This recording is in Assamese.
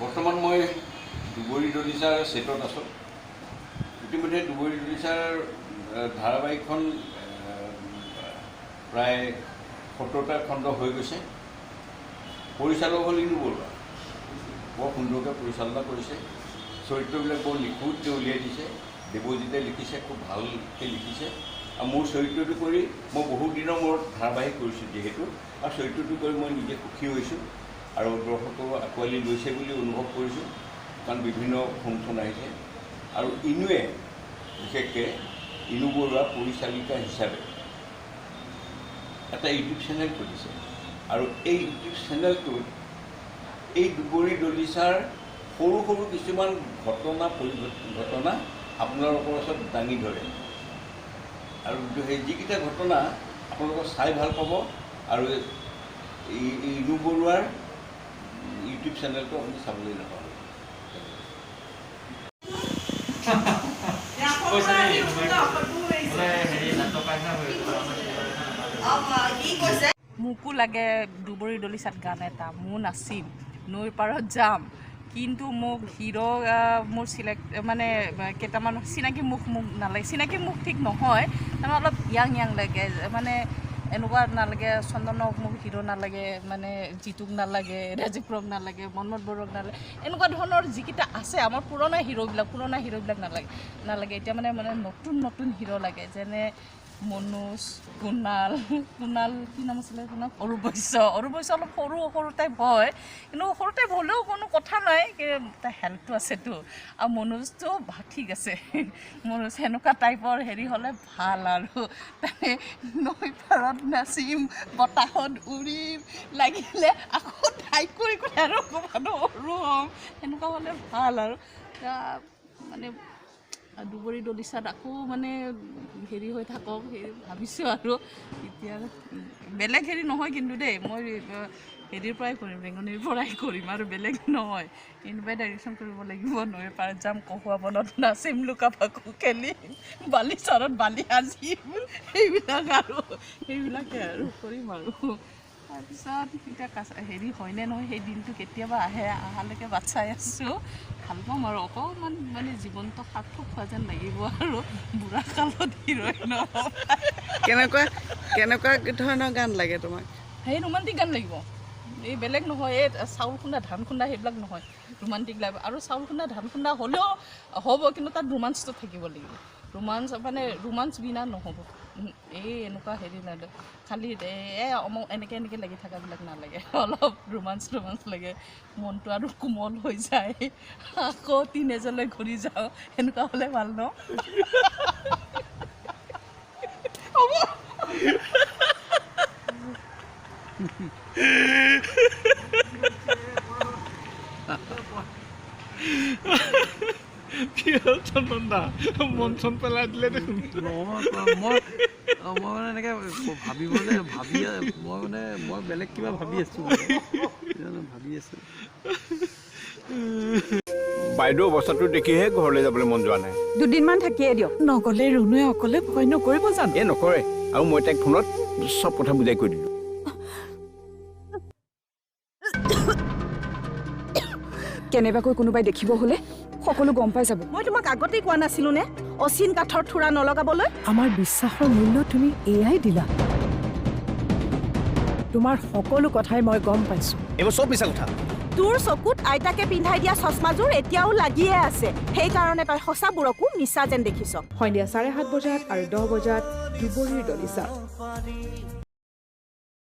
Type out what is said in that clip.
বৰ্তমান মই দুবৰি দলিচাৰ ছেটত আছোঁ। ইতিমধ্যে দুবৰি দলিচাৰ ধাৰাবাহিকখন প্ৰায় 70টা খণ্ড হৈ গৈছে। পৰিচালক হ'ল ইনু বৰুৱা, বৰ সুন্দৰকৈ পৰিচালনা কৰিছে। চৰিত্ৰবিলাক বৰ নিখুঁতকৈ উলিয়াই দিছে। দেৱজিতে লিখিছে, খুব ভালকৈ লিখিছে। আৰু মোৰ চৰিত্ৰটো কৰি মই বহুত দিনৰ মূৰত ধাৰাবাহিক কৰিছোঁ যিহেতু, আৰু চৰিত্ৰটো কৰি মই নিজে সুখী হৈছোঁ আৰু দৰ্শকৰ আঁকোৱালি লৈছে বুলি অনুভৱ কৰিছোঁ, কাৰণ বিভিন্ন ফোন আহিছে। আৰু ইনুৱে বিশেষকৈ ইনু বৰুৱা পৰিচালিকা হিচাপে এটা ইউটিউব চেনেল খুলিছে, আৰু এই ইউটিউব চেনেলটোত এই দুবৰি দলিচাৰ সৰু সৰু কিছুমান ঘটনা আপোনালোকৰ ওচৰত দাঙি ধৰে। আৰু সেই যিকেইটা ঘটনা আপোনালোকক চাই ভাল পাব। আৰু এই ইনু বৰুৱাৰ ইউটিউব চেনেলটো আপুনি চাবলৈ নাপাব। মোকো লাগে দুবৰি দলিচাত গান এটা, মোৰ নাচিম, নৈৰ পাৰত যাম। কিন্তু মোক হিৰো মোৰ মানে কেইটামান চিনাকি মুখ নালাগে। চিনাকি মুখ ঠিক নহয়, মানে অলপ য়াং লাগে, মানে এনেকুৱা নালাগে। চন্দনক মোক হিৰো নালাগে, মানে জিতুক নালাগে, ৰাজীৱ ৰক নালাগে, মন্মথ বৰুৱাক নালাগে। এনেকুৱা ধৰণৰ যিকেইটা আছে আমাৰ পুৰণা হিৰোবিলাক নালাগে। এতিয়া মানে নতুন হিৰো লাগে, যেনে মনোজ, কুণাল কি নাম আছিলে, অৰূপস্য অলপ সৰু টাইপ হয়, কিন্তু সৰু টাইপ হ'লেও কোনো কথা নাই, তাৰ হেল্থটো আছেতো। আৰু মনোজটো ঠিক আছে, মনোজ সেনেকুৱা টাইপৰ হ'লে ভাল। আৰু তাতে নৈ পাৰত নাচিম, বতাহত উৰিম, লাগিলে আকৌ ঠাইক কৰি আৰু অকণমান সৰু হ'ম, সেনেকুৱা হ'লে ভাল। আৰু মানে দুবৰি দলিচাত আকৌ মানে হৈ থাকক ভাবিছোঁ। আৰু এতিয়া বেলেগ নহয় কিন্তু দেই, মই পৰাই কৰিম, ৰেঙনিৰ পৰাই কৰিম, আৰু বেলেগ নহয়। ইনুবাই ডাইৰেকশ্যন কৰিব লাগিব। নৈৰ পাৰত যাম, কহুৱা বনত নাচিম, লুকা ভাকু খেলিম, বালি চৰত বালি সাজিম, সেইবিলাকে আৰু কৰিম। আৰু তাৰপিছত এতিয়া হয়নে নহয়, সেই দিনটো কেতিয়াবা অহালৈকে বাট চাই আছোঁ। ভাল পাম আৰু অকণমান মানে জীৱনটো সাৰ্থক হোৱা যেন লাগিব। আৰু বুঢ়া কালত হিৰোইন কেনেকুৱা ধৰণৰ গান লাগে তোমাক? সেই ৰোমান্টিক গান লাগিব, এই বেলেগ নহয়। এই চাউল খুন্দা ধান খুন্দা সেইবিলাক নহয়, ৰোমান্টিক লাগিব। আৰু চাউল খুন্দা ধান খুন্দা হ'লেও হ'ব, কিন্তু তাত ৰোমাঞ্চটো থাকিব লাগিব। ৰোমাঞ্চ বিনা নহ'ব। এই এনেকুৱা নাই, খালি এনেকৈ লাগি থকাবিলাক নালাগে। অলপ ৰোমাঞ্চ লাগে, মনটো আৰু কোমল হৈ যায়, আকৌ টিনেজলৈ ঘূৰি যাওঁ, এনেকুৱা হ'লে ভাল ন? মন চন পেলাই দিলে দেখোন। মই মানে এনেকৈ মই বেলেগ কিবা ভাবি আছোঁ। বাইদেউ অৱস্থাটো দেখিহে ঘৰলৈ যাবলৈ মন যোৱা নাই। দুদিনমান থাকিয়ে দিয়ক, নগ'লে ৰুণুৱে অকলে ভয় নকৰিব জানো? নকৰে, আৰু মই তাইক ফোনত চব কথা বুজাই কৈ দিলোঁ। কেনেবাকৈ কোনোবাই দেখিব হ'লে সকলো গম পাই যাব। মই তোমাক আগতেই কোৱা নাছিলো নে অচিন কাঠৰ থোৰা নলগাবলৈ? আমাৰ বিশ্বাসৰ মূল্য তুমি এয়াই দিলা। তোমাৰ সকলো কথাই মই গম পাইছো। এইবোৰ চব মিছা কথা। তোৰ চকুত আইতাকে পিন্ধাই দিয়া চশমাযোৰ এতিয়াও লাগিয়ে আছে, সেইকাৰণে তই সঁচাবোৰকো মিছা যেন দেখিছ। সন্ধিয়া 7:30 বজাত আৰু 10 বজাত দুবৰিৰ দলিচা।